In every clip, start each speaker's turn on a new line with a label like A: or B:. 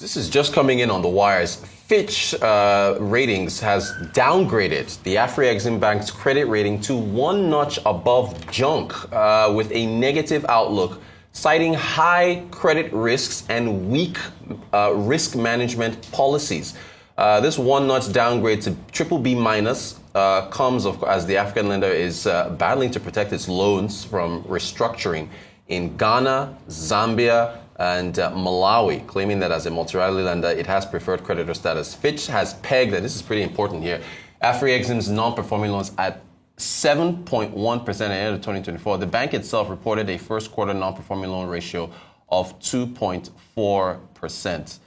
A: This is just coming in on the wires. Fitch Ratings has downgraded the Afreximbank's credit rating to one notch above junk with a negative outlook, citing high credit risks and weak risk management policies. This one-notch downgrade to BBB minus comes as the African lender is battling to protect its loans from restructuring in Ghana, Zambia, and Malawi, claiming that as a multilateral lender, it has preferred creditor status. Fitch has pegged, and this is pretty important here, Afrexim's non-performing loans at 7.1% at the end of 2024. The bank itself reported a first quarter non-performing loan ratio of 2.4%.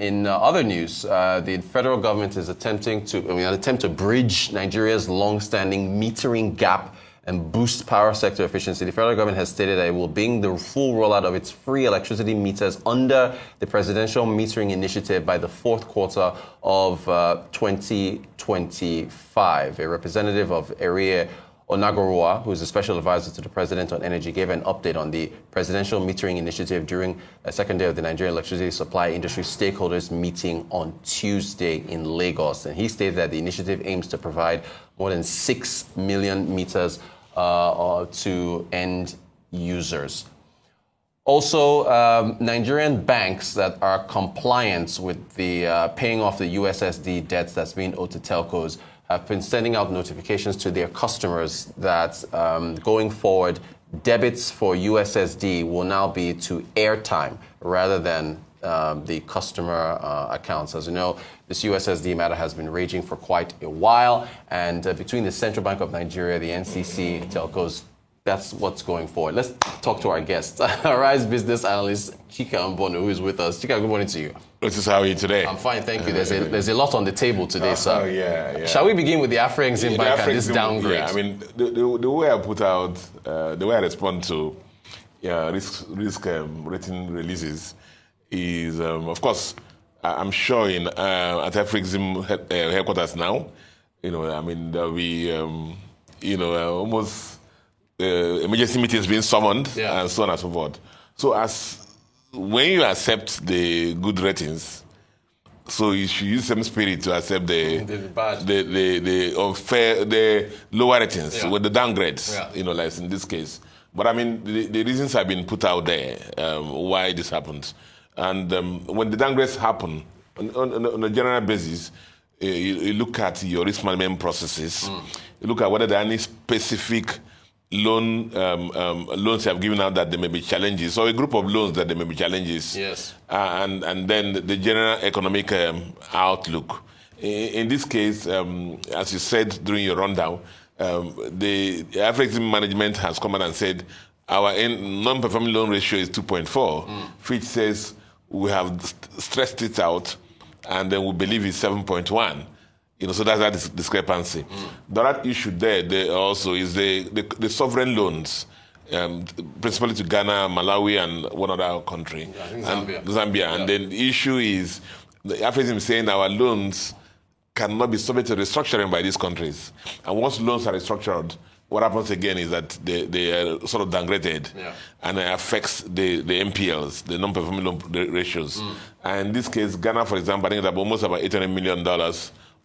A: In other news, the federal government is attempting to bridge Nigeria's long-standing metering gap and boost power sector efficiency. The federal government has stated that it will bring the full rollout of its free electricity meters under the presidential metering initiative by the fourth quarter of 2025. A representative of Area Onagorua, who is a special advisor to the president on energy, gave an update on the presidential metering initiative during a second day of the Nigerian electricity supply industry stakeholders meeting on Tuesday in Lagos. And he stated that the initiative aims to provide more than 6 million meters to end users. Also, Nigerian banks that are compliant with the paying off the USSD debts that's being owed to telcos have been sending out notifications to their customers that going forward, debits for USSD will now be to airtime rather than the customer accounts. As you know, this USSD matter has been raging for quite a while, and between the Central Bank of Nigeria, the NCC, telcos, that's what's going forward. Let's talk to our guest, Arise Business Analyst Chika Mbonu, who is with us. Chika, good morning to you.
B: This is how are you today?
A: I'm fine, thank you. There's a lot on the table today, sir.
B: Oh, yeah.
A: Shall we begin with the Afreximbank and this downgrade?
B: Yeah, I mean, the way I put out, the way I respond to risk rating releases is, of course, I'm sure at Afriexim headquarters now, I mean, there'll be, almost emergency meetings being summoned and so on and so forth. So when you accept the good ratings, so you should use some spirit to accept the lower ratings with the downgrades, like in this case. But I mean, the reasons have been put out there why this happens. And when the downgrades happen, on a general basis, you look at your risk management processes, you look at whether there are any specific loans you have given out that there may be challenges, or a group of loans that there may be challenges.
A: Yes.
B: And then the general economic outlook. In this case, as you said during your rundown, the Afriexim management has come out and said our non-performing loan ratio is 2.4. Fitch says we have stressed it out, and then we believe it's 7.1. So that's that discrepancy. The other issue there also is the sovereign loans, principally to Ghana, Malawi, and one other country.
A: I think Zambia.
B: Yeah. And then the issue is, the Afrexim is saying our loans cannot be subject to restructuring by these countries. And once loans are restructured, what happens again is that they are sort of downgraded, and it affects the NPLs, the non-performing loan ratios. And in this case, Ghana, for example, I think that almost about $800 million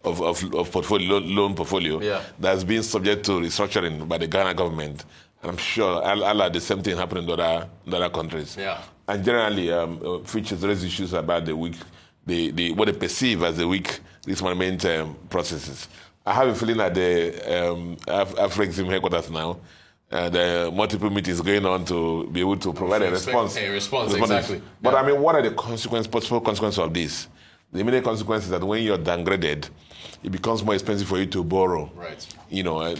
B: of loan portfolio that's been subject to restructuring by the Ghana government. And I'm sure the same thing happening in other countries.
A: Yeah.
B: And generally, Fitch has raised issues about what they perceive as the weak risk management processes. I have a feeling that the Afrexim headquarters now, the multiple meetings going on to be able to provide a response.
A: Exactly.
B: But I mean, what are the possible consequences of this? The immediate consequence is that when you're downgraded, it becomes more expensive for you to borrow.
A: Right.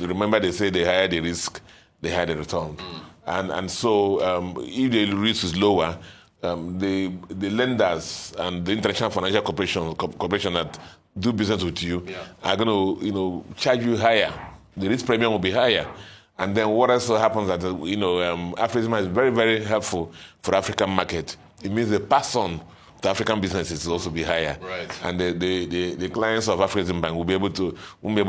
B: Remember they say they hire the risk, they hire the return. And so if the risk is lower, the lenders and the international financial corporation that do business with you are going to charge you higher. The risk premium will be higher. And then what also happens that Afrexim is very, very helpful for the African market. It means the pass on the African businesses will also be higher, and the clients of Afreximbank will be able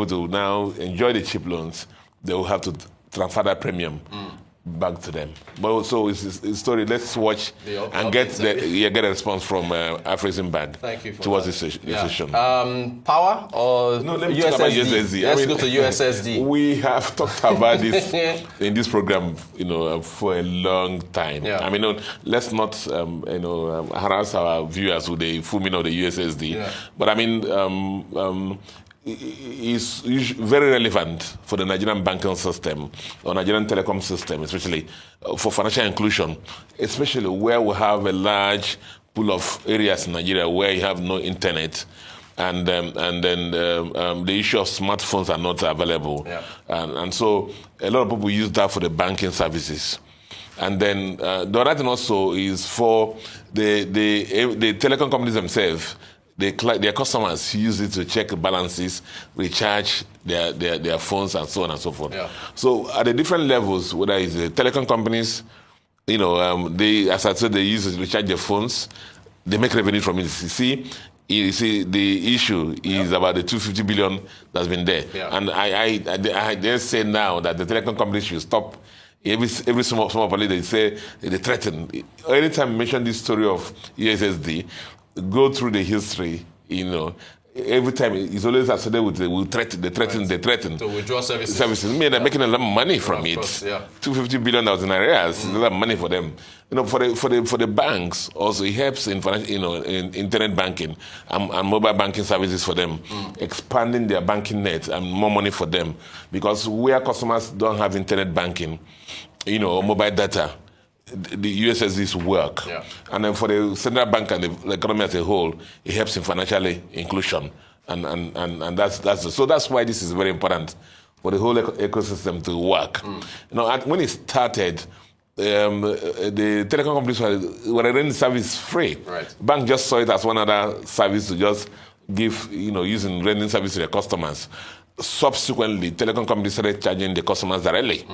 B: to now enjoy the cheap loans. They will have to transfer that premium back to them. But so it's a story. Let's watch and get a response from Afreximbank.
A: Thank you for
B: towards this decision.
A: Power or
B: no, let me
A: USSD?
B: talk about USSD.
A: Let's go to USSD.
B: We have talked about this in this program, for a long time.
A: Yeah.
B: I mean, let's not, harass our viewers with the full meaning of the USSD.
A: Yeah.
B: But I mean, is very relevant for the Nigerian banking system or Nigerian telecom system, especially for financial inclusion, especially where we have a large pool of areas in Nigeria where you have no internet, and then the issue of smartphones are not available, and so a lot of people use that for the banking services. And then the other thing also is for the telecom companies themselves. Their customers use it to check balances, recharge their phones, and so on and so forth.
A: Yeah.
B: So at the different levels, whether it's the telecom companies, they, as I said, they use it to recharge their phones. They make revenue from it. You see, the issue is about the 250 billion that's been there.
A: Yeah.
B: And I dare say now that the telecom companies should stop. Every small police, they say they threaten. Anytime you mention this story of USSD, go through the history, every time it's always associated with they threaten.
A: To withdraw services.
B: They're making a lot of money from it.
A: Course, yeah.
B: 250 billion in arrears, a lot of money for them. For the banks also, it helps in in internet banking and mobile banking services for them, expanding their banking net and more money for them, because where customers don't have internet banking, or mobile data, the USSDs work.
A: Yeah.
B: And then for the central bank and the economy as a whole, it helps in financial inclusion. And that's why this is very important for the whole ecosystem to work. And when it started, the telecom companies were running the service free.
A: Right.
B: Bank just saw it as one other service to just give, using renting service to their customers. Subsequently, telecom companies started charging the customers directly,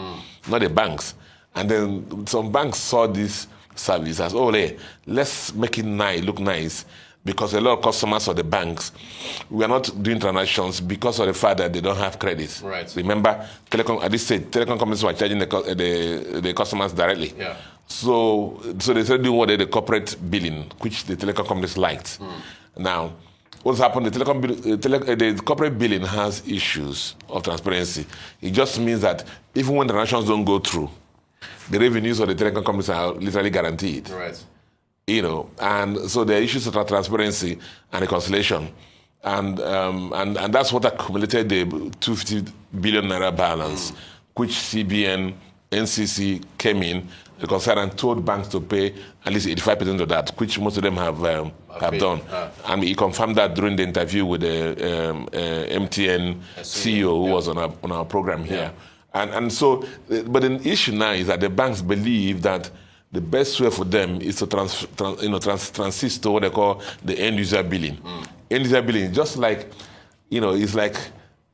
B: not the banks. And then some banks saw this service as, let's make it look nice, because a lot of customers of the banks, we are not doing transactions because of the fact that they don't have credit.
A: Right.
B: Remember, at this stage, telecom companies were charging the customers directly.
A: Yeah.
B: So they started doing the corporate billing, which the telecom companies liked. Now, what's happened? The corporate billing has issues of transparency. It just means that even when the transactions don't go through, the revenues of the telecom companies are literally guaranteed.
A: Right.
B: And so there are issues of transparency and reconciliation. And that's what accumulated the 250 billion naira balance, which CBN, NCC came in, reconciled and told banks to pay at least 85% of that, which most of them have done. And he confirmed that during the interview with the MTN CEO who was on our program here. And so, but the issue now is that the banks believe that the best way for them is to transit to what they call the end user billing. End user billing, just like, it's like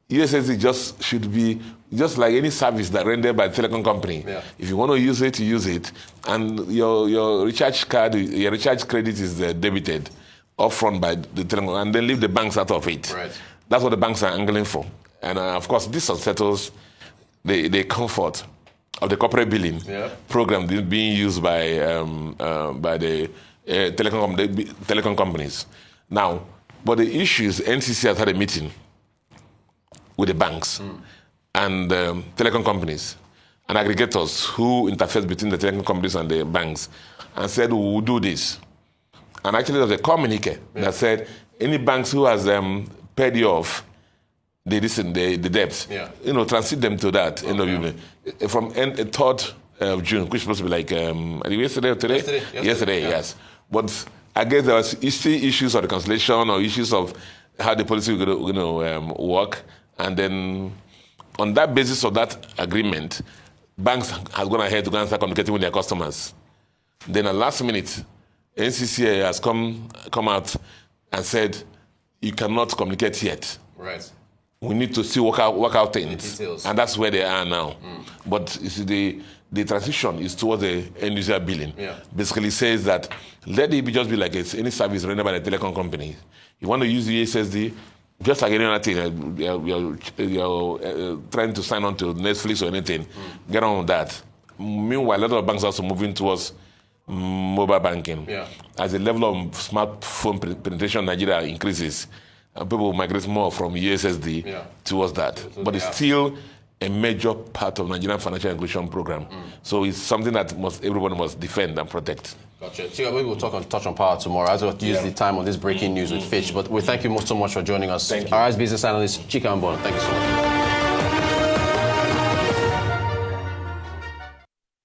B: USSD just should be just like any service that rendered by the telecom company.
A: Yeah.
B: If you want to use it, you use it, and your recharge credit is debited upfront by the telecom, and then leave the banks out of it.
A: Right.
B: That's what the banks are angling for, and of course this unsettles the comfort of the corporate billing program being used by the telecom companies. Now, but the issue is NCC has had a meeting with the banks and telecom companies and aggregators who interface between the telecom companies and the banks, and said, we will do this. And actually there was a communique that said any banks who has paid you off the debts, transit them to that from 3rd of June, which is supposed to be like yesterday or today? Yesterday, yes. But I guess there was still issues of reconciliation or issues of how the policy will going to work. And then on that basis of that agreement, banks have gone ahead to go and start communicating with their customers. Then at last minute, NCCA has come out and said, you cannot communicate yet.
A: Right.
B: We need to still work out things, and that's where they are now. But you see, the transition is towards the end user billing. Basically says that let it just be like any service rendered by the telecom company. You want to use the USSD, just like any other thing, you're trying to sign on to Netflix or anything, get on with that. Meanwhile, a lot of banks are also moving towards mobile banking.
A: Yeah.
B: As the level of smartphone penetration in Nigeria increases, people will migrate more from USSD towards that. But it's still a major part of Nigerian financial inclusion program. So it's something that everyone must defend and protect.
A: Gotcha. So maybe we'll touch on power tomorrow, as we'll use the time on this breaking news with Fitch. But we thank you so much for joining us. Our Business Analyst Chika Mbonu. Thank you so much.